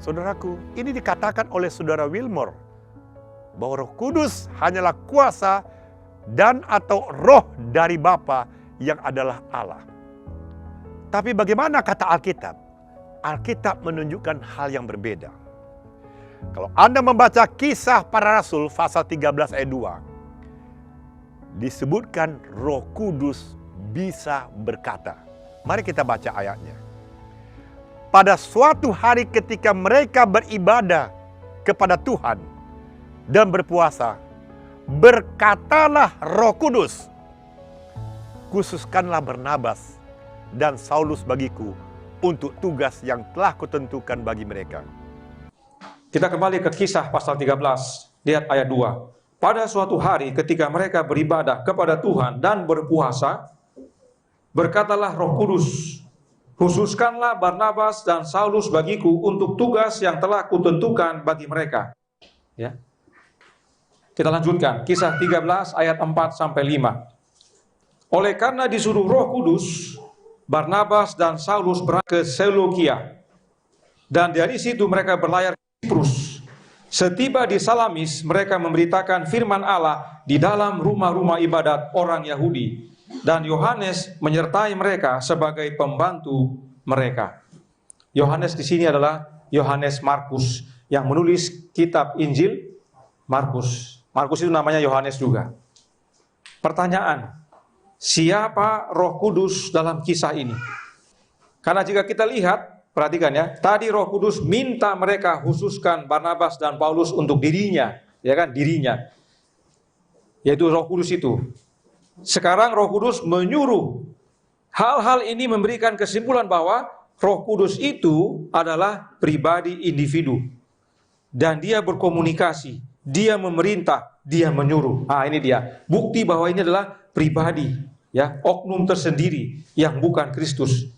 Saudaraku, ini dikatakan oleh Saudara Wilmore bahwa Roh Kudus hanyalah kuasa dan atau roh dari Bapa yang adalah Allah. Tapi bagaimana kata Alkitab? Alkitab menunjukkan hal yang berbeda. Kalau Anda membaca Kisah Para Rasul pasal 13 ayat 2, disebutkan Roh Kudus bisa berkata. Mari kita baca ayatnya. Pada suatu hari ketika mereka beribadah kepada Tuhan dan berpuasa, berkatalah Roh Kudus, khususkanlah Barnabas dan Saulus bagiku untuk tugas yang telah kutentukan bagi mereka. Kita kembali ke Kisah pasal 13, lihat ayat 2. Pada suatu hari ketika mereka beribadah kepada Tuhan dan berpuasa, berkatalah Roh Kudus, khususkanlah Barnabas dan Saulus bagiku untuk tugas yang telah kutentukan bagi mereka. Ya. Kita lanjutkan, Kisah 13 ayat 4-5. Oleh karena disuruh Roh Kudus, Barnabas dan Saulus berangkat ke Seleukia, dan dari situ mereka berlayar ke Siprus. Setiba di Salamis, mereka memberitakan firman Allah di dalam rumah-rumah ibadat orang Yahudi, dan Yohanes menyertai mereka sebagai pembantu mereka. Yohanes di sini adalah Yohanes Markus yang menulis kitab Injil Markus. Markus itu namanya Yohanes juga. Pertanyaan, siapa Roh Kudus dalam kisah ini? Karena jika kita lihat, perhatikan ya, tadi Roh Kudus minta mereka khususkan Barnabas dan Paulus untuk dirinya, ya kan, dirinya. Yaitu Roh Kudus itu. Sekarang Roh Kudus menyuruh. Hal-hal ini memberikan kesimpulan bahwa Roh Kudus itu adalah pribadi individu. Dan dia berkomunikasi, dia memerintah, dia menyuruh. Ah, ini dia. Bukti bahwa ini adalah pribadi, ya, oknum tersendiri yang bukan Kristus.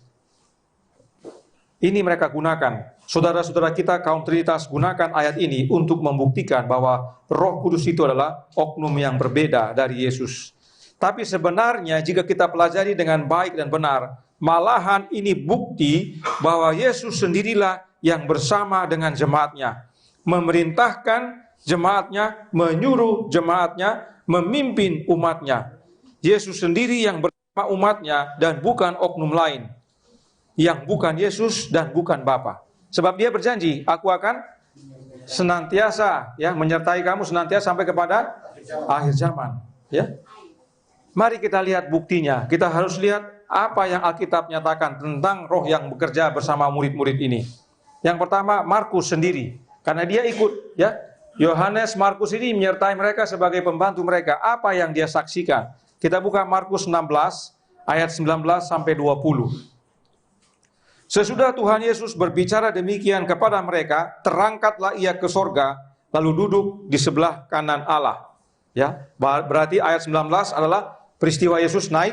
Ini mereka gunakan. Saudara-saudara kita kaum Trinitas gunakan ayat ini untuk membuktikan bahwa Roh Kudus itu adalah oknum yang berbeda dari Yesus. Tapi sebenarnya jika kita pelajari dengan baik dan benar, malahan ini bukti bahwa Yesus sendirilah yang bersama dengan jemaatnya, memerintahkan jemaatnya, menyuruh jemaatnya, memimpin umatnya. Yesus sendiri yang bersama umatnya dan bukan oknum lain, yang bukan Yesus dan bukan Bapa. Sebab dia berjanji, aku akan senantiasa menyertai kamu senantiasa sampai kepada akhir zaman. Ya. Mari kita lihat buktinya. Kita harus lihat apa yang Alkitab nyatakan tentang roh yang bekerja bersama murid-murid ini. Yang pertama, Markus sendiri. Karena dia ikut, ya. Yohanes Markus ini menyertai mereka sebagai pembantu mereka. Apa yang dia saksikan? Kita buka Markus 16 ayat 19-20. Sesudah Tuhan Yesus berbicara demikian kepada mereka, terangkatlah ia ke sorga, lalu duduk di sebelah kanan Allah. Ya, berarti ayat 19 adalah peristiwa Yesus naik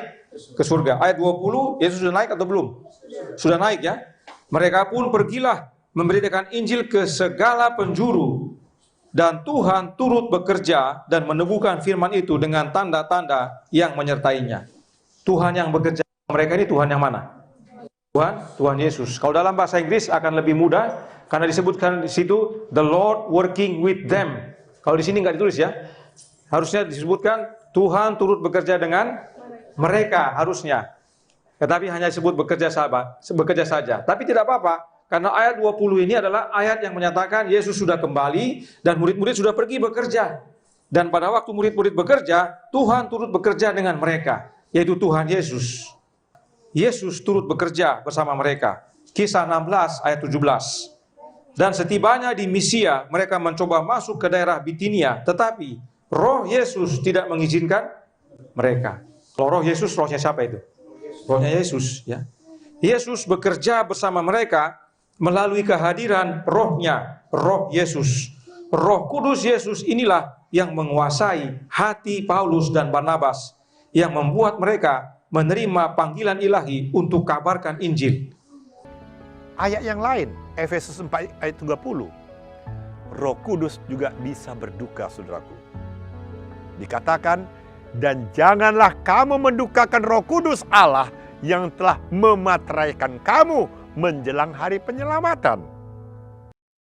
ke surga. Ayat 20, Yesus sudah naik atau belum? Sudah naik, ya. Mereka pun pergilah memberitakan Injil ke segala penjuru, dan Tuhan turut bekerja dan meneguhkan firman itu dengan tanda-tanda yang menyertainya. Tuhan yang bekerja mereka ini Tuhan yang mana? Tuhan Yesus. Kalau dalam bahasa Inggris akan lebih mudah karena disebutkan di situ the Lord working with them. Kalau di sini nggak ditulis, ya. Harusnya disebutkan Tuhan turut bekerja dengan mereka, harusnya. Tetapi hanya disebut bekerja saja. Tapi tidak apa-apa, karena ayat 20 ini adalah ayat yang menyatakan Yesus sudah kembali dan murid-murid sudah pergi bekerja. Dan pada waktu murid-murid bekerja, Tuhan turut bekerja dengan mereka, yaitu Tuhan Yesus. Yesus turut bekerja bersama mereka. Kisah 16 ayat 17. Dan setibanya di Misia, mereka mencoba masuk ke daerah Bitinia, tetapi Roh Yesus tidak mengizinkan mereka. Kalau Roh Yesus, rohnya siapa itu? Rohnya Yesus, ya. Yesus bekerja bersama mereka melalui kehadiran rohnya, Roh Yesus. Roh Kudus Yesus inilah yang menguasai hati Paulus dan Barnabas, yang membuat mereka menerima panggilan ilahi untuk kabarkan Injil. Ayat yang lain, Efesus 4 ayat 30. Roh Kudus juga bisa berduka, saudaraku. Dikatakan, dan janganlah kamu mendukakan Roh Kudus Allah yang telah memateraikan kamu menjelang hari penyelamatan.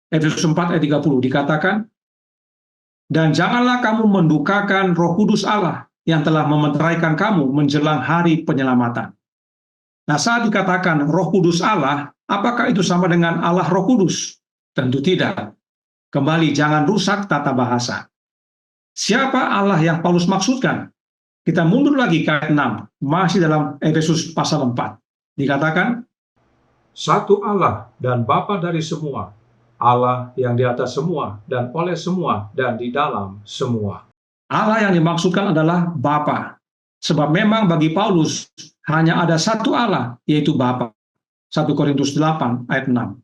Efesus 4 ayat 30 dikatakan, dan janganlah kamu mendukakan Roh Kudus Allah yang telah memeteraikan kamu menjelang hari penyelamatan. Nah, saat dikatakan Roh Kudus Allah, apakah itu sama dengan Allah Roh Kudus? Tentu tidak. Kembali, jangan rusak tata bahasa. Siapa Allah yang Paulus maksudkan? Kita mundur lagi ke ayat 6, masih dalam Efesus pasal 4. Dikatakan, Satu Allah dan Bapa dari semua, Allah yang di atas semua dan oleh semua dan di dalam semua. Allah yang dimaksudkan adalah Bapa. Sebab memang bagi Paulus hanya ada satu Allah, yaitu Bapa. 1 Korintus 8 ayat 6.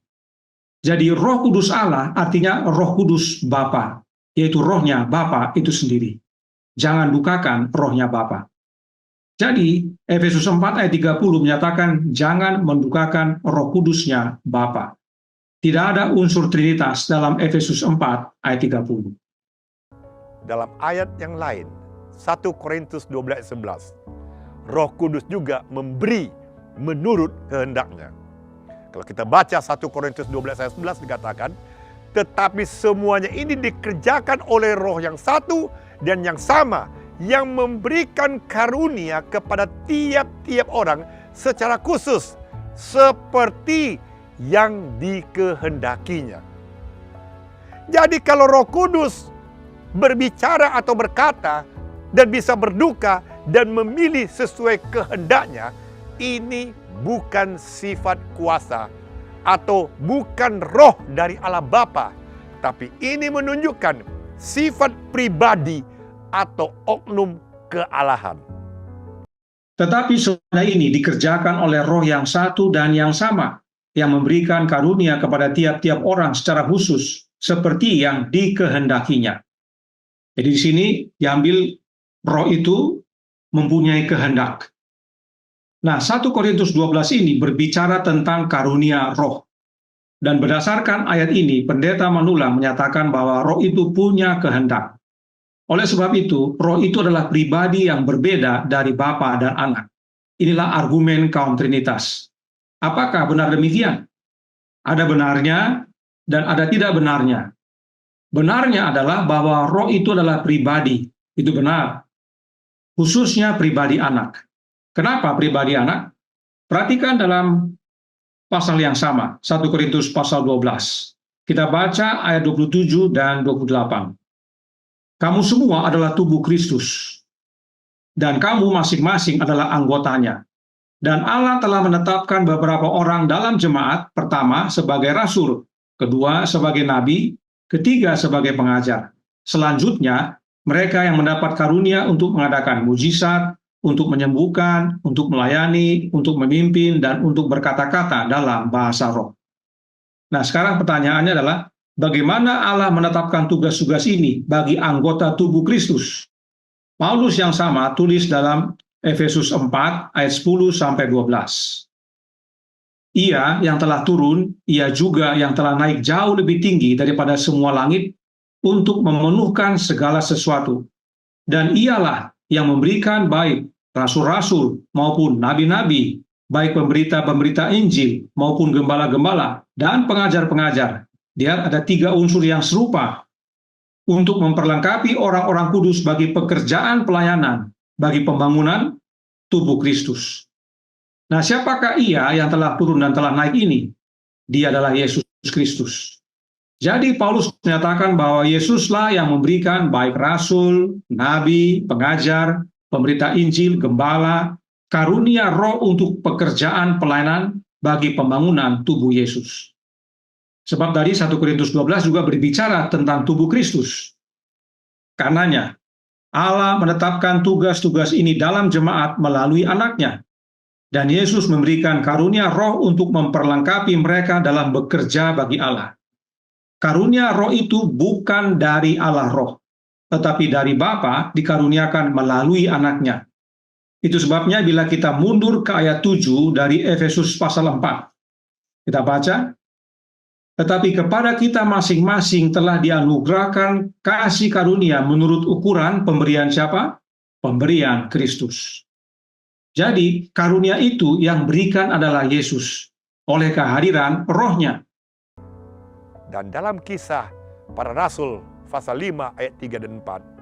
Jadi Roh Kudus Allah artinya Roh Kudus Bapa, yaitu rohnya Bapa itu sendiri. Jangan dukakan rohnya Bapa. Jadi Efesus 4 ayat 30 menyatakan jangan mendukakan Roh Kudusnya Bapa. Tidak ada unsur Trinitas dalam Efesus 4 ayat 30. Dalam ayat yang lain, 1 Korintus 12:11, Roh Kudus juga memberi menurut kehendaknya. Kalau kita baca 1 Korintus 12 ayat 11 dikatakan, tetapi semuanya ini dikerjakan oleh Roh yang satu dan yang sama, yang memberikan karunia kepada tiap-tiap orang secara khusus, seperti yang dikehendakinya. Jadi kalau Roh Kudus berbicara atau berkata dan bisa berduka dan memilih sesuai kehendaknya, ini bukan sifat kuasa atau bukan roh dari Allah Bapa, tapi ini menunjukkan sifat pribadi atau oknum kealahan. Tetapi semua ini dikerjakan oleh Roh yang satu dan yang sama, yang memberikan karunia kepada tiap-tiap orang secara khusus, seperti yang dikehendakinya. Jadi di sini diambil Roh itu mempunyai kehendak. Nah, 1 Korintus 12 ini berbicara tentang karunia Roh. Dan berdasarkan ayat ini, Pendeta Manula menyatakan bahwa Roh itu punya kehendak. Oleh sebab itu, Roh itu adalah pribadi yang berbeda dari Bapa dan Anak. Inilah argumen kaum Trinitas. Apakah benar demikian? Ada benarnya dan ada tidak benarnya. Benarnya adalah bahwa Roh itu adalah pribadi. Itu benar. Khususnya pribadi Anak. Kenapa pribadi Anak? Perhatikan dalam pasal yang sama, 1 Korintus pasal 12. Kita baca ayat 27 dan 28. Kamu semua adalah tubuh Kristus, dan kamu masing-masing adalah anggotanya. Dan Allah telah menetapkan beberapa orang dalam jemaat, pertama sebagai rasul, kedua sebagai nabi, ketiga sebagai pengajar. Selanjutnya, mereka yang mendapat karunia untuk mengadakan mujizat, untuk menyembuhkan, untuk melayani, untuk memimpin, dan untuk berkata-kata dalam bahasa roh. Nah, sekarang pertanyaannya adalah, bagaimana Allah menetapkan tugas-tugas ini bagi anggota tubuh Kristus? Paulus yang sama tulis dalam Efesus 4 ayat 10-12. Ia yang telah turun, ia juga yang telah naik jauh lebih tinggi daripada semua langit untuk memenuhkan segala sesuatu. Dan ialah yang memberikan baik rasul-rasul maupun nabi-nabi, baik pemberita-pemberita Injil maupun gembala-gembala dan pengajar-pengajar. Dia ada 3 unsur yang serupa untuk memperlengkapi orang-orang kudus bagi pekerjaan pelayanan, bagi pembangunan tubuh Kristus. Nah, siapakah ia yang telah turun dan telah naik ini? Dia adalah Yesus Kristus. Jadi Paulus menyatakan bahwa Yesuslah yang memberikan baik rasul, nabi, pengajar, pemberita Injil, gembala, karunia roh untuk pekerjaan pelayanan bagi pembangunan tubuh Yesus. Sebab dari 1 Korintus 12 juga berbicara tentang tubuh Kristus. Karenanya, Allah menetapkan tugas-tugas ini dalam jemaat melalui anaknya. Dan Yesus memberikan karunia roh untuk memperlengkapi mereka dalam bekerja bagi Allah. Karunia roh itu bukan dari Allah roh, tetapi dari Bapa dikaruniakan melalui anaknya. Itu sebabnya bila kita mundur ke ayat 7 dari Efesus pasal 4, kita baca, tetapi kepada kita masing-masing telah dianugerahkan kasih karunia menurut ukuran pemberian siapa? Pemberian Kristus. Jadi karunia itu yang berikan adalah Yesus oleh kehadiran rohnya. Dan dalam Kisah Para Rasul pasal 5 ayat 3 dan 4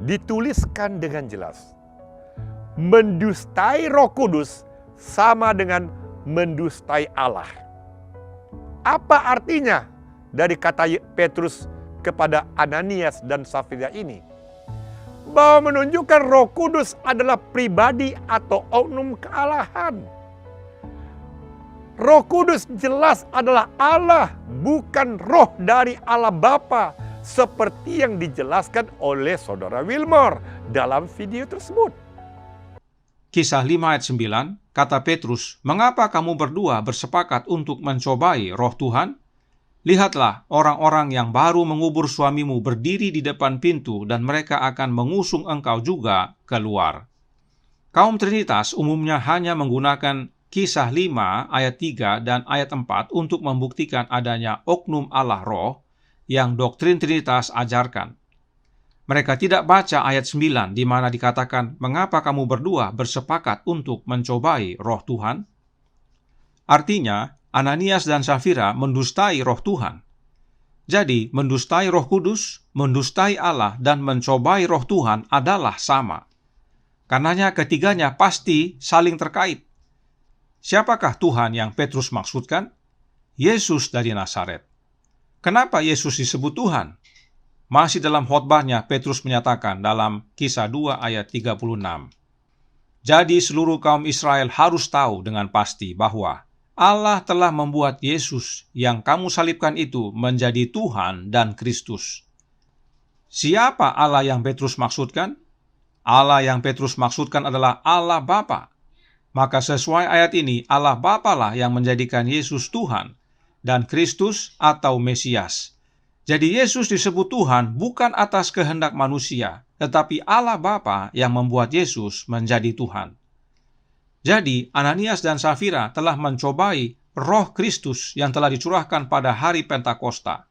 dituliskan dengan jelas, mendustai Roh Kudus sama dengan mendustai Allah. Apa artinya dari kata Petrus kepada Ananias dan Safira ini? Bahwa menunjukkan Roh Kudus adalah pribadi atau oknum kealahan. Roh Kudus jelas adalah Allah, bukan roh dari Allah Bapa, seperti yang dijelaskan oleh Saudara Wilmore dalam video tersebut. Kisah 5 ayat 9, kata Petrus, "Mengapa kamu berdua bersepakat untuk mencobai Roh Tuhan? Lihatlah, orang-orang yang baru mengubur suamimu berdiri di depan pintu dan mereka akan mengusung engkau juga keluar." Kaum Trinitas umumnya hanya menggunakan Kisah 5 ayat 3 dan ayat 4 untuk membuktikan adanya oknum Allah Roh yang doktrin Trinitas ajarkan. Mereka tidak baca ayat 9 di mana dikatakan, "Mengapa kamu berdua bersepakat untuk mencobai Roh Tuhan?" Artinya, Ananias dan Safira mendustai Roh Tuhan. Jadi, mendustai Roh Kudus, mendustai Allah, dan mencobai Roh Tuhan adalah sama. Karenanya ketiganya pasti saling terkait. Siapakah Tuhan yang Petrus maksudkan? Yesus dari Nazaret. Kenapa Yesus disebut Tuhan? Masih dalam khotbahnya, Petrus menyatakan dalam Kisah 2 ayat 36. Jadi seluruh kaum Israel harus tahu dengan pasti bahwa Allah telah membuat Yesus yang kamu salibkan itu menjadi Tuhan dan Kristus. Siapa Allah yang Petrus maksudkan? Allah yang Petrus maksudkan adalah Allah Bapa. Maka sesuai ayat ini, Allah Bapa lah yang menjadikan Yesus Tuhan dan Kristus atau Mesias. Jadi Yesus disebut Tuhan bukan atas kehendak manusia, tetapi Allah Bapa yang membuat Yesus menjadi Tuhan. Jadi Ananias dan Safira telah mencobai Roh Kristus yang telah dicurahkan pada hari Pentakosta.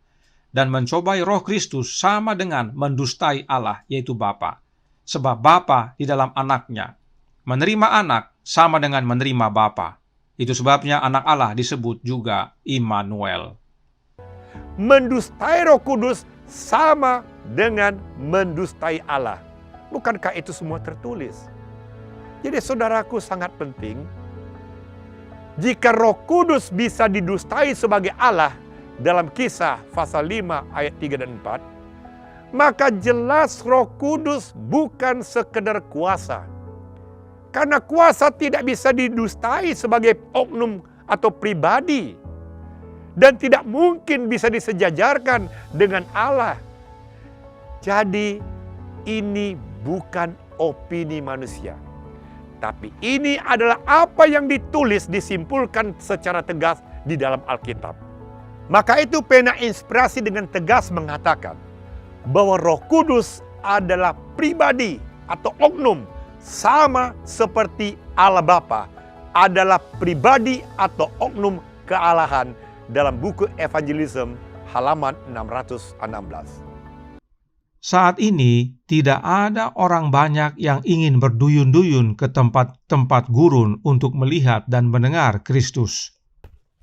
Dan mencobai Roh Kristus sama dengan mendustai Allah, yaitu Bapa. Sebab Bapa di dalam anaknya. Menerima anak sama dengan menerima Bapa. Itu sebabnya anak Allah disebut juga Immanuel. Mendustai Roh Kudus sama dengan mendustai Allah. Bukankah itu semua tertulis? Jadi saudaraku, sangat penting, jika Roh Kudus bisa didustai sebagai Allah dalam Kisah pasal 5 ayat 3 dan 4, maka jelas Roh Kudus bukan sekedar kuasa. Karena kuasa tidak bisa didustai sebagai oknum atau pribadi. Dan tidak mungkin bisa disejajarkan dengan Allah. Jadi ini bukan opini manusia. Tapi ini adalah apa yang ditulis, disimpulkan secara tegas di dalam Alkitab. Maka itu pena inspirasi dengan tegas mengatakan bahwa Roh Kudus adalah pribadi atau oknum sama seperti Allah Bapa adalah pribadi atau oknum kealahan dalam buku Evangelism halaman 616. Saat ini tidak ada orang banyak yang ingin berduyun-duyun ke tempat-tempat gurun untuk melihat dan mendengar Kristus.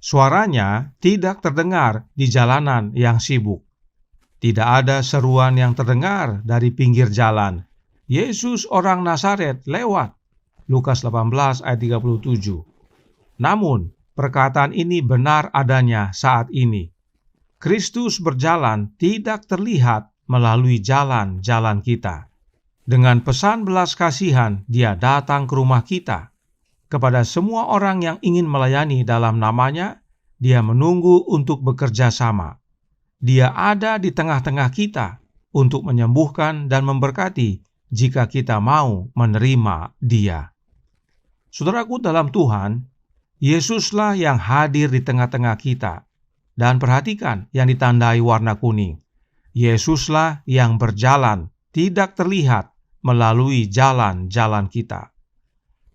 Suaranya tidak terdengar di jalanan yang sibuk. Tidak ada seruan yang terdengar dari pinggir jalan. Yesus orang Nazaret lewat. Lukas 18 ayat 37. Namun, perkataan ini benar adanya saat ini. Kristus berjalan tidak terlihat melalui jalan-jalan kita. Dengan pesan belas kasihan, Dia datang ke rumah kita. Kepada semua orang yang ingin melayani dalam namanya, Dia menunggu untuk bekerja sama. Dia ada di tengah-tengah kita untuk menyembuhkan dan memberkati jika kita mau menerima Dia. Saudaraku dalam Tuhan, Yesuslah yang hadir di tengah-tengah kita. Dan perhatikan yang ditandai warna kuning. Yesuslah yang berjalan, tidak terlihat melalui jalan-jalan kita.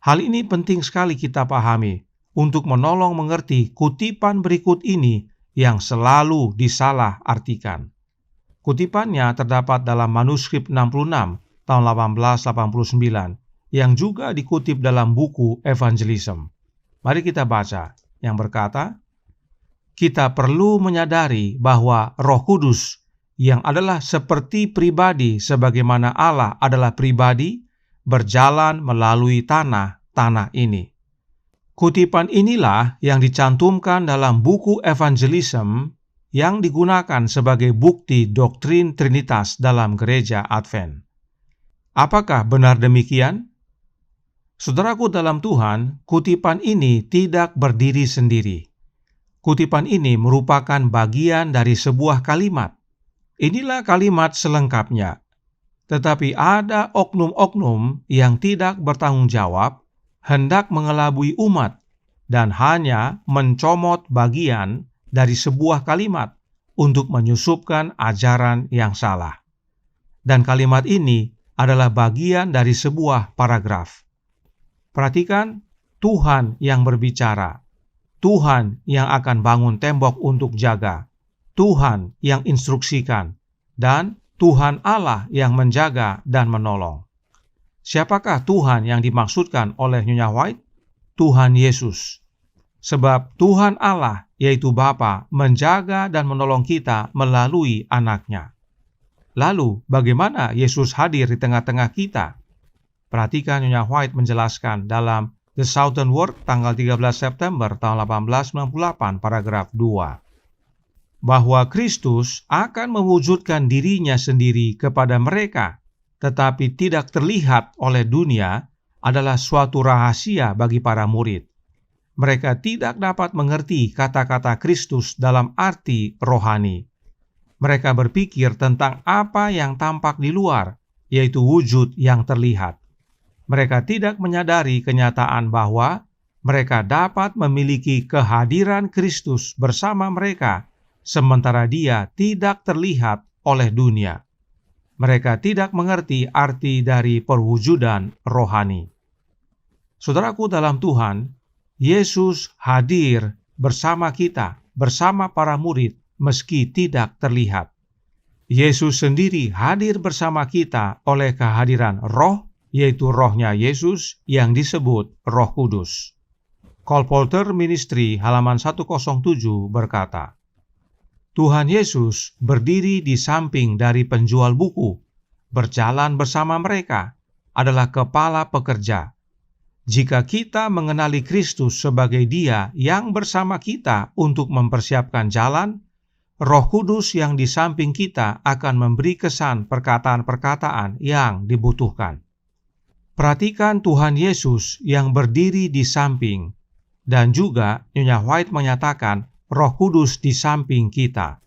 Hal ini penting sekali kita pahami untuk menolong mengerti kutipan berikut ini yang selalu disalah artikan. Kutipannya terdapat dalam manuskrip 66 tahun 1889 yang juga dikutip dalam buku Evangelism. Mari kita baca yang berkata, kita perlu menyadari bahwa Roh Kudus yang adalah seperti pribadi sebagaimana Allah adalah pribadi, berjalan melalui tanah ini. Kutipan inilah yang dicantumkan dalam buku Evangelism yang digunakan sebagai bukti doktrin Trinitas dalam gereja Advent. Apakah benar demikian? Saudaraku dalam Tuhan, kutipan ini tidak berdiri sendiri. Kutipan ini merupakan bagian dari sebuah kalimat. Inilah kalimat selengkapnya. Tetapi ada oknum-oknum yang tidak bertanggung jawab, hendak mengelabui umat, dan hanya mencomot bagian dari sebuah kalimat untuk menyusupkan ajaran yang salah. Dan kalimat ini adalah bagian dari sebuah paragraf. Perhatikan, Tuhan yang berbicara, Tuhan yang akan bangun tembok untuk jaga, Tuhan yang instruksikan, dan Tuhan Allah yang menjaga dan menolong. Siapakah Tuhan yang dimaksudkan oleh Nyonya White? Tuhan Yesus. Sebab Tuhan Allah, yaitu Bapa, menjaga dan menolong kita melalui anaknya. Lalu, bagaimana Yesus hadir di tengah-tengah kita? Perhatikan Nyonya White menjelaskan dalam The Southern World tanggal 13 September tahun 1898 paragraf 2. Bahwa Kristus akan mewujudkan dirinya sendiri kepada mereka, tetapi tidak terlihat oleh dunia, adalah suatu rahasia bagi para murid. Mereka tidak dapat mengerti kata-kata Kristus dalam arti rohani. Mereka berpikir tentang apa yang tampak di luar, yaitu wujud yang terlihat. Mereka tidak menyadari kenyataan bahwa mereka dapat memiliki kehadiran Kristus bersama mereka, sementara Dia tidak terlihat oleh dunia. Mereka tidak mengerti arti dari perwujudan rohani. Saudaraku dalam Tuhan, Yesus hadir bersama kita, bersama para murid, meski tidak terlihat. Yesus sendiri hadir bersama kita oleh kehadiran Roh, yaitu Rohnya Yesus yang disebut Roh Kudus. Colporteur Ministry halaman 107 berkata, Tuhan Yesus berdiri di samping dari penjual buku, berjalan bersama mereka, adalah kepala pekerja. Jika kita mengenali Kristus sebagai Dia yang bersama kita untuk mempersiapkan jalan, Roh Kudus yang di samping kita akan memberi kesan perkataan-perkataan yang dibutuhkan. Perhatikan Tuhan Yesus yang berdiri di samping, dan juga Nyonya White menyatakan Roh Kudus di samping kita.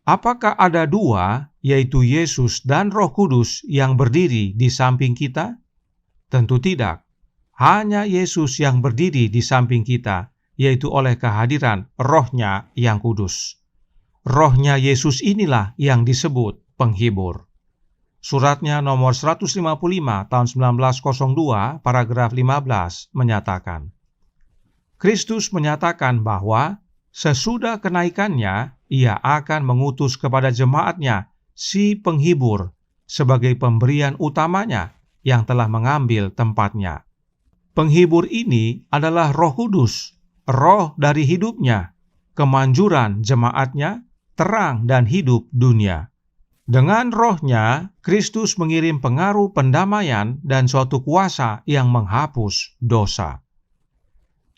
Apakah ada dua, yaitu Yesus dan Roh Kudus yang berdiri di samping kita? Tentu tidak. Hanya Yesus yang berdiri di samping kita, yaitu oleh kehadiran Roh-Nya yang kudus. Roh-Nya Yesus inilah yang disebut penghibur. Suratnya nomor 155 tahun 1902 paragraf 15 menyatakan, Kristus menyatakan bahwa sesudah kenaikannya, Ia akan mengutus kepada jemaatnya si penghibur sebagai pemberian utamanya yang telah mengambil tempatnya. Penghibur ini adalah Roh Kudus, roh dari hidupnya, kemanjuran jemaatnya, terang dan hidup dunia. Dengan Roh-Nya, Kristus mengirim pengaruh pendamaian dan suatu kuasa yang menghapus dosa.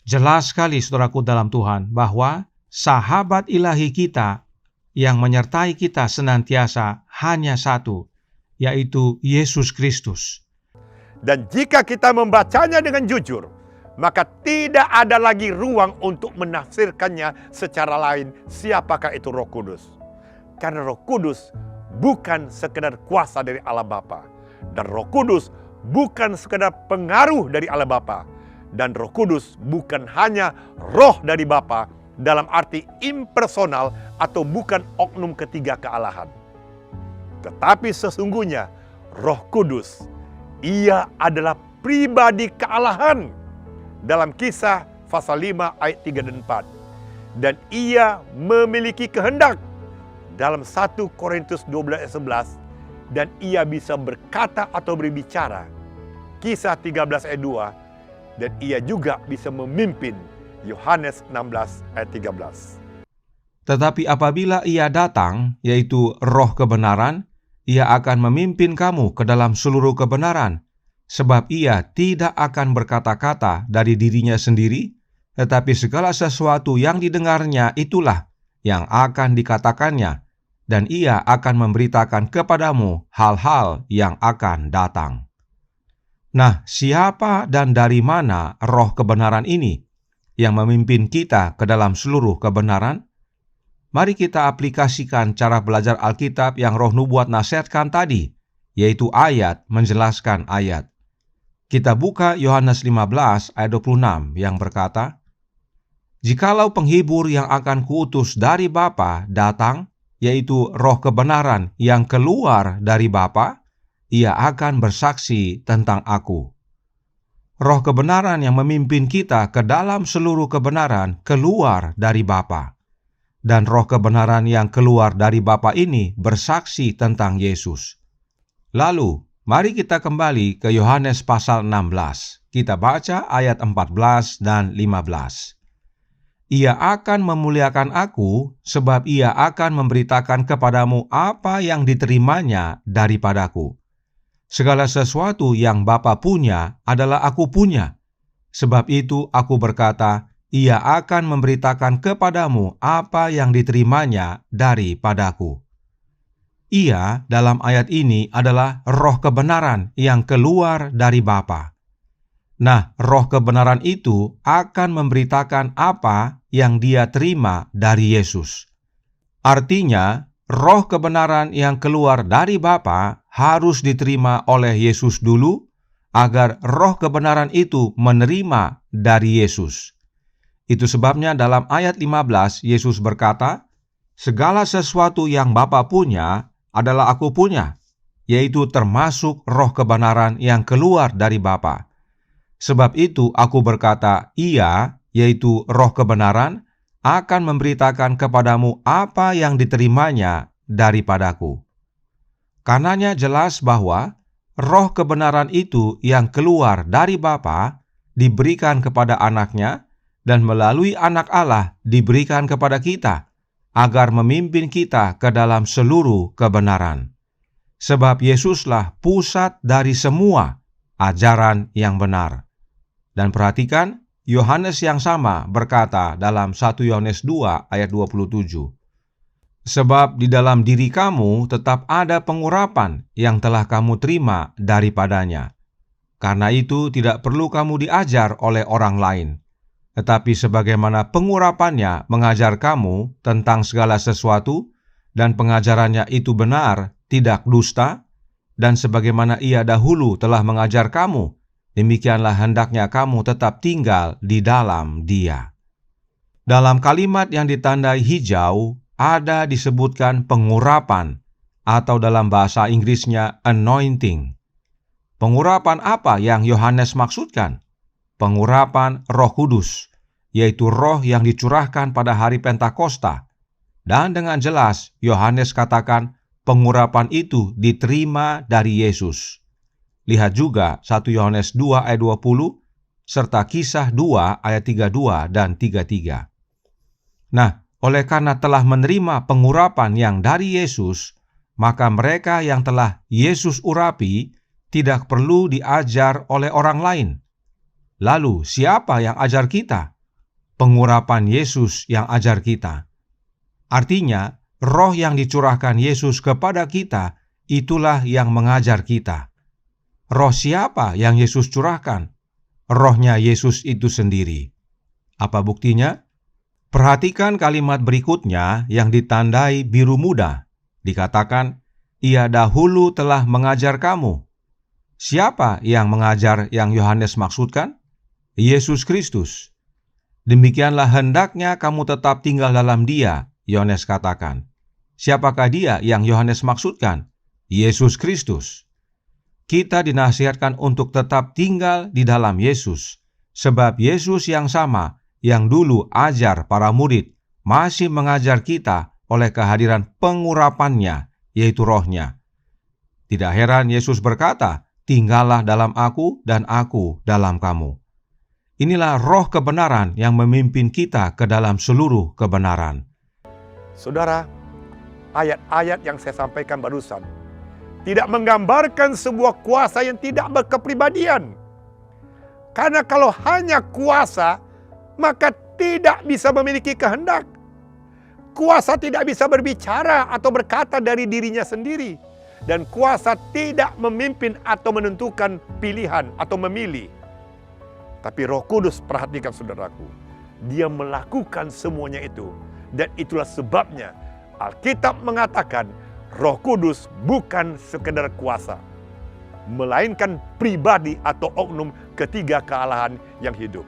Jelas sekali saudaraku dalam Tuhan bahwa sahabat ilahi kita yang menyertai kita senantiasa hanya satu, yaitu Yesus Kristus. Dan jika kita membacanya dengan jujur, maka tidak ada lagi ruang untuk menafsirkannya secara lain siapakah itu Roh Kudus. Karena Roh Kudus bukan sekedar kuasa dari Allah Bapa, dan Roh Kudus bukan sekedar pengaruh dari Allah Bapa, dan Roh Kudus bukan hanya roh dari Bapa dalam arti impersonal atau bukan oknum ketiga kealahan. Tetapi sesungguhnya Roh Kudus, Ia adalah pribadi kealahan dalam Kisah pasal 5 ayat 3 dan 4. Dan Ia memiliki kehendak dalam 1 Korintus 12 ayat 11, dan Ia bisa berkata atau berbicara, Kisah 13 ayat 2, dan Ia juga bisa memimpin, Yohanes 16 ayat 13. Tetapi apabila Ia datang, yaitu Roh kebenaran, Ia akan memimpin kamu ke dalam seluruh kebenaran, sebab Ia tidak akan berkata-kata dari dirinya sendiri, tetapi segala sesuatu yang didengarnya itulah yang akan dikatakannya, dan Ia akan memberitakan kepadamu hal-hal yang akan datang. Nah, siapa dan dari mana Roh kebenaran ini yang memimpin kita ke dalam seluruh kebenaran? Mari kita aplikasikan cara belajar Alkitab yang Roh Nubuat nasihatkan tadi, yaitu ayat menjelaskan ayat. Kita buka Yohanes 15 ayat 26 yang berkata, "Jikalau penghibur yang akan kuutus dari Bapa datang, yaitu Roh kebenaran yang keluar dari Bapa, Ia akan bersaksi tentang aku." Roh kebenaran yang memimpin kita ke dalam seluruh kebenaran keluar dari Bapa. Dan Roh kebenaran yang keluar dari Bapa ini bersaksi tentang Yesus. Lalu, mari kita kembali ke Yohanes pasal 16. Kita baca ayat 14 dan 15. "Ia akan memuliakan aku, sebab Ia akan memberitakan kepadamu apa yang diterimanya daripadaku. Segala sesuatu yang Bapa punya adalah aku punya. Sebab itu aku berkata, Ia akan memberitakan kepadamu apa yang diterimanya daripadaku." Ia dalam ayat ini adalah Roh kebenaran yang keluar dari Bapa. Nah, Roh kebenaran itu akan memberitakan apa yang Dia terima dari Yesus. Artinya, Roh kebenaran yang keluar dari Bapa harus diterima oleh Yesus dulu, agar Roh kebenaran itu menerima dari Yesus. Itu sebabnya dalam ayat 15 Yesus berkata, "Segala sesuatu yang Bapa punya adalah aku punya," yaitu termasuk Roh kebenaran yang keluar dari Bapa. Sebab itu aku berkata, Ia, yaitu Roh kebenaran, akan memberitakan kepadamu apa yang diterimanya daripadaku. Karenanya jelas bahwa Roh kebenaran itu yang keluar dari Bapa diberikan kepada anaknya, dan melalui anak Allah diberikan kepada kita, agar memimpin kita ke dalam seluruh kebenaran. Sebab Yesuslah pusat dari semua ajaran yang benar. Dan perhatikan, Yohanes yang sama berkata dalam 1 Yohanes 2 ayat 27, "Sebab di dalam diri kamu tetap ada pengurapan yang telah kamu terima daripadanya. Karena itu tidak perlu kamu diajar oleh orang lain. Tetapi sebagaimana pengurapannya mengajar kamu tentang segala sesuatu, dan pengajarannya itu benar, tidak dusta, dan sebagaimana Ia dahulu telah mengajar kamu, demikianlah hendaknya kamu tetap tinggal di dalam Dia." Dalam kalimat yang ditandai hijau, ada disebutkan pengurapan, atau dalam bahasa Inggrisnya anointing. Pengurapan apa yang Yohanes maksudkan? Pengurapan Roh Kudus, yaitu roh yang dicurahkan pada hari Pentakosta. Dan dengan jelas Yohanes katakan pengurapan itu diterima dari Yesus. Lihat juga 1 Yohanes 2 ayat 20 serta Kisah 2 ayat 32 dan 33. Nah, oleh karena telah menerima pengurapan yang dari Yesus, maka mereka yang telah Yesus urapi tidak perlu diajar oleh orang lain. Lalu, siapa yang ajar kita? Pengurapan Yesus yang ajar kita. Artinya, roh yang dicurahkan Yesus kepada kita, itulah yang mengajar kita. Roh siapa yang Yesus curahkan? Rohnya Yesus itu sendiri. Apa buktinya? Perhatikan kalimat berikutnya yang ditandai biru muda. Dikatakan, Ia dahulu telah mengajar kamu. Siapa yang mengajar yang Yohanes maksudkan? Yesus Kristus. Demikianlah hendaknya kamu tetap tinggal dalam Dia, Yohanes katakan. Siapakah Dia yang Yohanes maksudkan? Yesus Kristus. Kita dinasihatkan untuk tetap tinggal di dalam Yesus, sebab Yesus yang sama yang dulu ajar para murid masih mengajar kita oleh kehadiran pengurapannya, yaitu rohnya. Tidak heran Yesus berkata, "Tinggallah dalam aku dan aku dalam kamu." Inilah roh kebenaran yang memimpin kita ke dalam seluruh kebenaran. Saudara, ayat-ayat yang saya sampaikan barusan tidak menggambarkan sebuah kuasa yang tidak berkepribadian. Karena kalau hanya kuasa, maka tidak bisa memiliki kehendak. Kuasa tidak bisa berbicara atau berkata dari dirinya sendiri. Dan kuasa tidak memimpin atau menentukan pilihan atau memilih. Tapi Roh Kudus, perhatikan saudaraku, Dia melakukan semuanya itu. Dan itulah sebabnya Alkitab mengatakan Roh Kudus bukan sekedar kuasa, melainkan pribadi atau oknum ketiga kealahan yang hidup.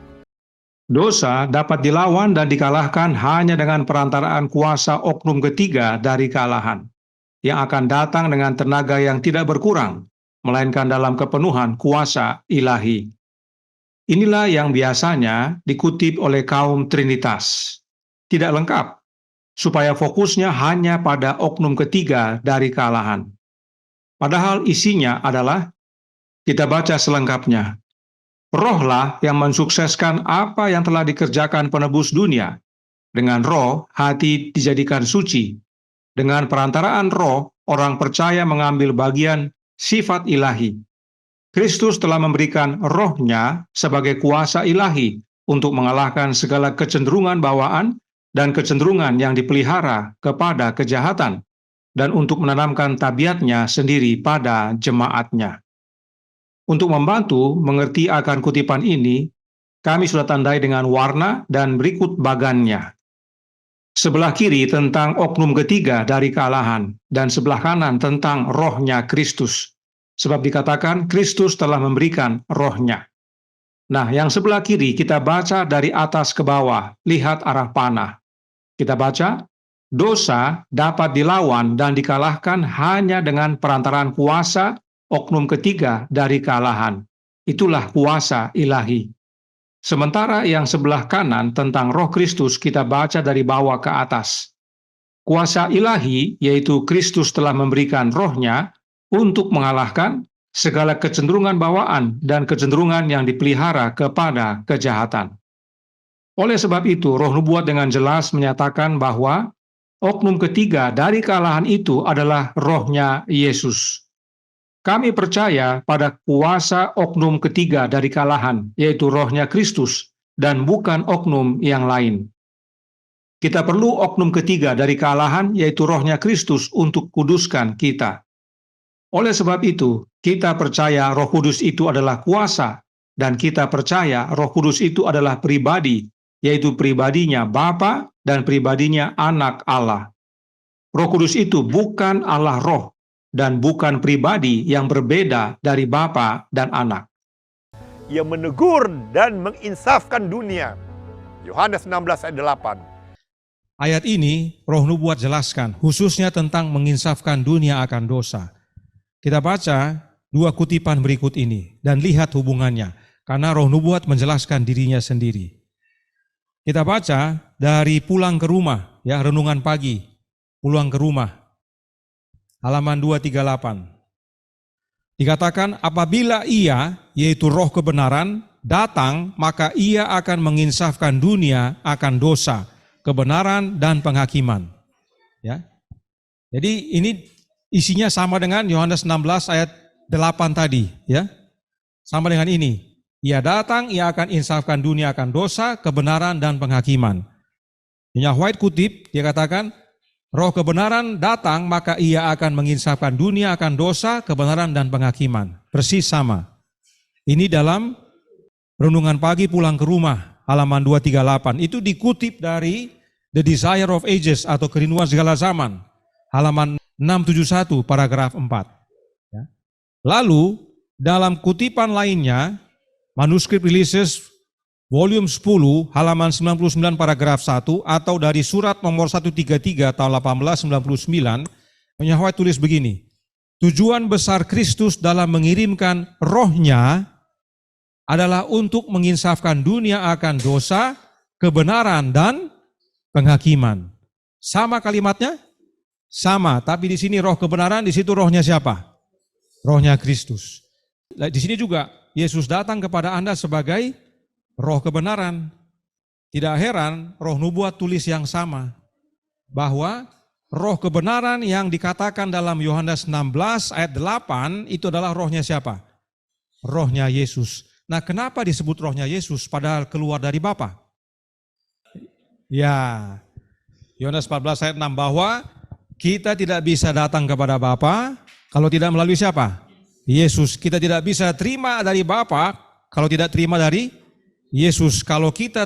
Dosa dapat dilawan dan dikalahkan hanya dengan perantaraan kuasa oknum ketiga dari kealahan, yang akan datang dengan tenaga yang tidak berkurang, melainkan dalam kepenuhan kuasa ilahi. Inilah yang biasanya dikutip oleh kaum Trinitas. Tidak lengkap, supaya fokusnya hanya pada oknum ketiga dari kealahan. Padahal isinya adalah, kita baca selengkapnya, Rohlah yang mensukseskan apa yang telah dikerjakan penebus dunia. Dengan Roh, hati dijadikan suci. Dengan perantaraan Roh, orang percaya mengambil bagian sifat ilahi. Kristus telah memberikan Roh-Nya sebagai kuasa ilahi untuk mengalahkan segala kecenderungan bawaan dan kecenderungan yang dipelihara kepada kejahatan, dan untuk menanamkan tabiatnya sendiri pada jemaatnya. Untuk membantu mengerti akan kutipan ini, kami sudah tandai dengan warna dan berikut bagannya. Sebelah kiri tentang oknum ketiga dari kealahan, dan sebelah kanan tentang Roh-Nya Kristus. Sebab dikatakan Kristus telah memberikan Roh-Nya. Nah, yang sebelah kiri kita baca dari atas ke bawah, lihat arah panah. Kita baca, dosa dapat dilawan dan dikalahkan hanya dengan perantaraan kuasa oknum ketiga dari kealahan. Itulah kuasa ilahi. Sementara yang sebelah kanan tentang Roh Kristus kita baca dari bawah ke atas. Kuasa ilahi, yaitu Kristus telah memberikan Roh-Nya untuk mengalahkan segala kecenderungan bawaan dan kecenderungan yang dipelihara kepada kejahatan. Oleh sebab itu, Roh Nubuat dengan jelas menyatakan bahwa oknum ketiga dari kealahan itu adalah Roh-Nya Yesus. Kami percaya pada kuasa oknum ketiga dari kealahan, yaitu Roh-Nya Kristus, dan bukan oknum yang lain. Kita perlu oknum ketiga dari kealahan, yaitu Roh-Nya Kristus, untuk kuduskan kita. Oleh sebab itu, kita percaya Roh Kudus itu adalah kuasa, dan kita percaya Roh Kudus itu adalah pribadi, yaitu pribadinya Bapa dan pribadinya Anak Allah. Roh Kudus itu bukan Allah Roh, dan bukan pribadi yang berbeda dari Bapa dan Anak. Ia menegur dan menginsafkan dunia. Yohanes 16 ayat 8. Ayat ini Roh Nubuat jelaskan khususnya tentang menginsafkan dunia akan dosa. Kita baca dua kutipan berikut ini dan lihat hubungannya, karena Roh Nubuat menjelaskan dirinya sendiri. Kita baca dari Pulang ke Rumah, ya, renungan pagi, Pulang ke Rumah, halaman 238. Dikatakan, apabila ia, yaitu Roh kebenaran, datang, maka ia akan menginsafkan dunia akan dosa, kebenaran, dan penghakiman. Ya. Jadi ini isinya sama dengan Yohanes 16 ayat 8 tadi, ya. Sama dengan ini. Ia datang, ia akan insafkan dunia akan dosa, kebenaran, dan penghakiman. Nyonya White kutip, dia katakan, Roh kebenaran datang, maka ia akan menginsafkan dunia akan dosa, kebenaran, dan penghakiman. Persis sama. Ini dalam renungan pagi Pulang ke Rumah, halaman 238. Itu dikutip dari The Desire of Ages atau Kerinduan Segala Zaman, halaman 671 paragraf 4. Ya. Lalu dalam kutipan lainnya, manuskrip Releases volume 10 halaman 99 paragraf 1 atau dari surat nomor 133 tahun 1899, Nyonya White tulis begini, tujuan besar Kristus dalam mengirimkan Roh-Nya adalah untuk menginsafkan dunia akan dosa, kebenaran, dan penghakiman. Sama kalimatnya? Sama, tapi di sini roh kebenaran, di situ rohnya siapa? Rohnya Kristus. Di sini juga Yesus datang kepada Anda sebagai roh kebenaran. Tidak heran roh nubuat tulis yang sama. bahwa roh kebenaran yang dikatakan dalam Yohanes 16 ayat 8 itu adalah rohnya siapa? Rohnya Yesus. Nah, kenapa disebut rohnya Yesus padahal keluar dari Bapa? Ya, Yohanes 14 ayat 6 bahwa kita tidak bisa datang kepada Bapa kalau tidak melalui siapa? Yesus. Kita tidak bisa terima dari Bapa kalau tidak terima dari Yesus. Kalau kita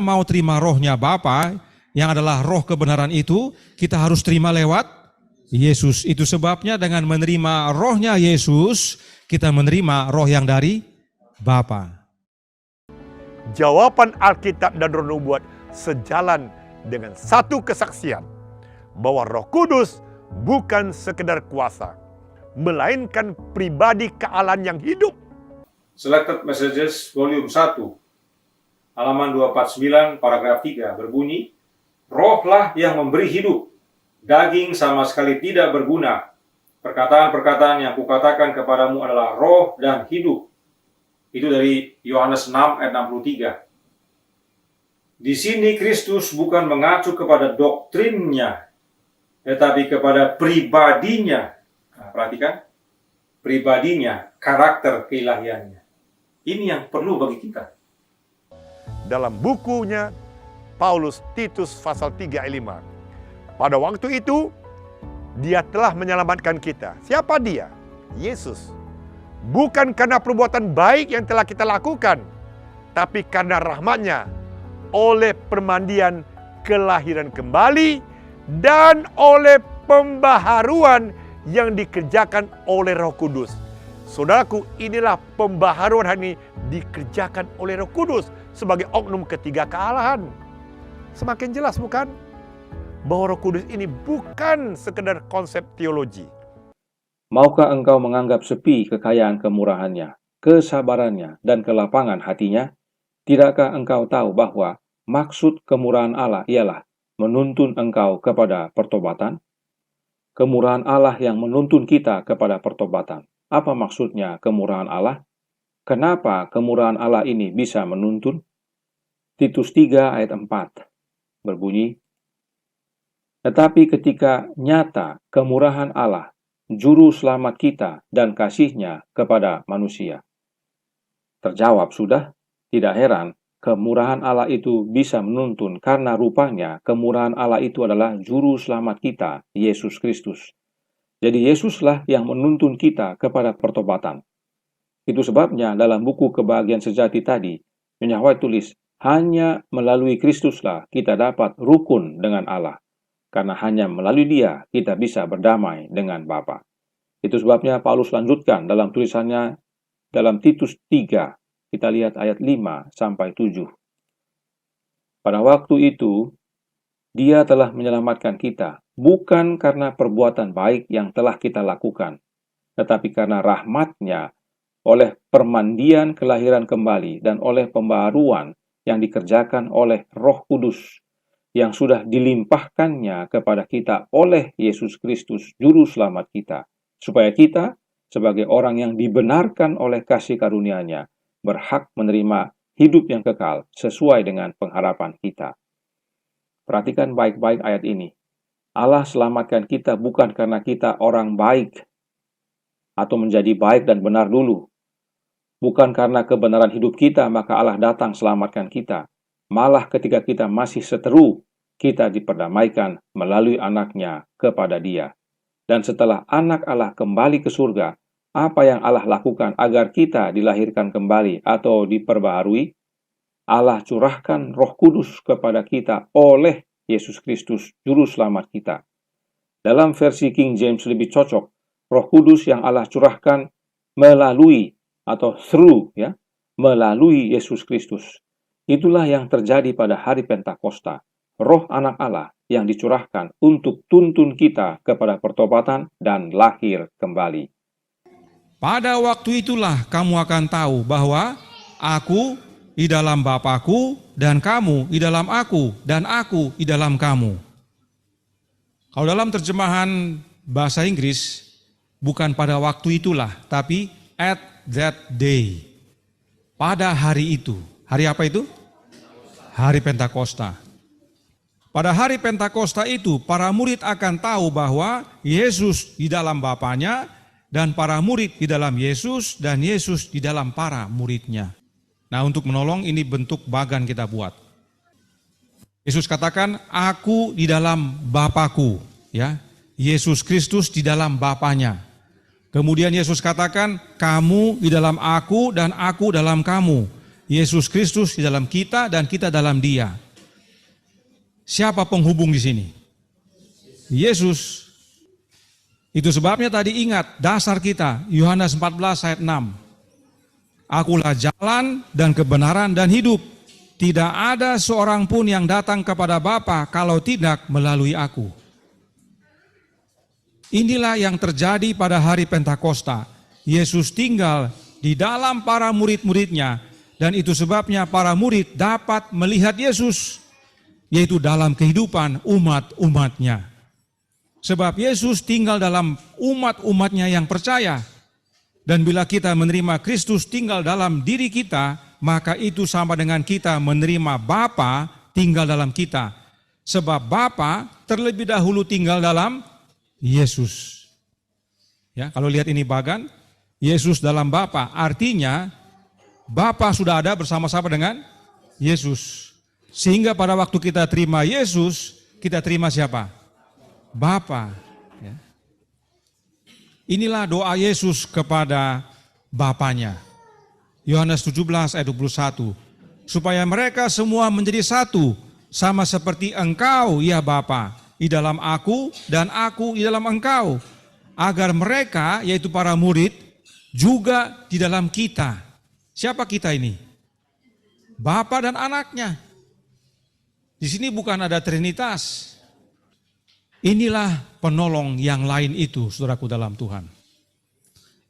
mau terima rohnya Bapa yang adalah roh kebenaran itu, kita harus terima lewat Yesus. Itu sebabnya dengan menerima rohnya Yesus, kita menerima roh yang dari Bapa. Jawaban Alkitab dan Roh Nubuat sejalan dengan satu kesaksian bahwa Roh Kudus bukan sekedar kuasa, melainkan pribadi kealahan yang hidup. Selected Messages Volume 1, halaman 249, paragraf 3 berbunyi, Rohlah yang memberi hidup, daging sama sekali tidak berguna. Perkataan-perkataan yang kukatakan kepadamu adalah roh dan hidup. Itu dari Yohanes 6 ayat 63. Di sini Kristus bukan mengacu kepada doktrinnya, tetapi kepada pribadinya. Nah, perhatikan, pribadinya, karakter keilahiannya. Ini yang perlu bagi kita. Dalam bukunya Paulus Titus pasal 3 ayat 5. Pada waktu itu dia telah menyelamatkan kita. Siapa dia? Yesus. Bukan karena perbuatan baik yang telah kita lakukan, tapi karena rahmat-Nya oleh permandian kelahiran kembali dan oleh pembaharuan yang dikerjakan oleh Roh Kudus. Saudaraku, inilah pembaharuan hari ini dikerjakan oleh Roh Kudus sebagai oknum ketiga kealahan. Semakin jelas bukan? Bahwa Roh Kudus ini bukan sekedar konsep teologi. Maukah engkau menganggap sepi kekayaan kemurahannya, kesabarannya, dan kelapangan hatinya? Tidakkah engkau tahu bahwa maksud kemurahan Allah ialah menuntun engkau kepada pertobatan? Kemurahan Allah yang menuntun kita kepada pertobatan. Apa maksudnya kemurahan Allah? Kenapa kemurahan Allah ini bisa menuntun? Titus 3 ayat 4 berbunyi, tetapi ketika nyata kemurahan Allah, Juru Selamat kita dan kasih-Nya kepada manusia. Terjawab sudah, tidak heran kemurahan Allah itu bisa menuntun karena rupanya kemurahan Allah itu adalah Juru Selamat kita, Yesus Kristus. Jadi Yesuslah yang menuntun kita kepada pertobatan. Itu sebabnya dalam buku Kebahagiaan Sejati tadi, Nyonya White tulis, hanya melalui Kristuslah kita dapat rukun dengan Allah. Karena hanya melalui Dia kita bisa berdamai dengan Bapa. Itu sebabnya Paulus lanjutkan dalam tulisannya dalam Titus 3, kita lihat ayat 5 sampai 7. Pada waktu itu, Dia telah menyelamatkan kita, bukan karena perbuatan baik yang telah kita lakukan, tetapi karena rahmat-Nya oleh permandian kelahiran kembali dan oleh pembaharuan yang dikerjakan oleh Roh Kudus yang sudah dilimpahkannya kepada kita oleh Yesus Kristus, Juru Selamat kita, supaya kita, sebagai orang yang dibenarkan oleh kasih karunia-Nya, berhak menerima hidup yang kekal sesuai dengan pengharapan kita. Perhatikan baik-baik ayat ini. Allah selamatkan kita bukan karena kita orang baik atau menjadi baik dan benar dulu. Bukan karena kebenaran hidup kita, maka Allah datang selamatkan kita. Malah ketika kita masih seteru, kita diperdamaikan melalui anak-Nya kepada Dia. Dan setelah anak Allah kembali ke surga, apa yang Allah lakukan agar kita dilahirkan kembali atau diperbaharui? Allah curahkan Roh Kudus kepada kita oleh Yesus Kristus, Juru Selamat kita. Dalam versi King James lebih cocok, Roh Kudus yang Allah curahkan melalui atau through, melalui Yesus Kristus. Itulah yang terjadi pada hari Pentakosta. Roh anak Allah yang dicurahkan untuk tuntun kita kepada pertobatan dan lahir kembali. Pada waktu itulah kamu akan tahu bahwa aku di dalam Bapa-Ku dan kamu di dalam aku dan aku di dalam kamu. Kalau dalam terjemahan bahasa Inggris, bukan pada waktu itulah, tapi at that day. Pada hari itu. Hari apa itu? Hari Pentakosta. Pada hari Pentakosta itu, para murid akan tahu bahwa Yesus di dalam Bapanya, dan para murid di dalam Yesus, dan Yesus di dalam para muridnya. Nah, untuk menolong ini bentuk bagan kita buat. Yesus katakan, aku di dalam Bapakku, ya. Yesus Kristus di dalam Bapanya. Kemudian Yesus katakan, kamu di dalam aku dan aku dalam kamu. Yesus Kristus di dalam kita dan kita dalam Dia. Siapa penghubung di sini? Yesus. Itu sebabnya tadi ingat dasar kita, Yohanes 14 ayat 6. Akulah jalan dan kebenaran dan hidup. Tidak ada seorang pun yang datang kepada Bapa kalau tidak melalui aku. Inilah yang terjadi pada hari Pentakosta. Yesus tinggal di dalam para murid-muridnya, dan itu sebabnya para murid dapat melihat Yesus, yaitu dalam kehidupan umat-umatnya. Sebab Yesus tinggal dalam umat-umatnya yang percaya. Dan bila kita menerima Kristus tinggal dalam diri kita, maka itu sama dengan kita menerima Bapa tinggal dalam kita. Sebab Bapa terlebih dahulu tinggal dalam Yesus. Ya, kalau lihat ini bagan, Yesus dalam Bapa, artinya Bapa sudah ada bersama-sama dengan Yesus. Sehingga pada waktu kita terima Yesus, kita terima siapa? Bapa. Ya. Inilah doa Yesus kepada Bapanya. Yohanes 17 ayat 21. Supaya mereka semua menjadi satu, sama seperti Engkau, ya Bapa, di dalam aku dan aku di dalam Engkau. Agar mereka, yaitu para murid, juga di dalam kita. Siapa kita ini? Bapa dan anaknya. Di sini bukan ada Trinitas. Inilah penolong yang lain itu, saudaraku dalam Tuhan.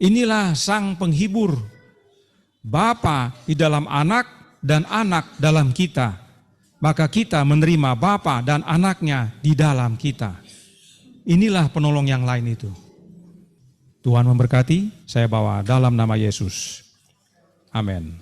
Inilah sang penghibur. Bapa di dalam anak dan anak dalam kita. Maka kita menerima Bapa dan anaknya di dalam kita. Inilah penolong yang lain itu. Tuhan memberkati, saya bawa dalam nama Yesus. Amin.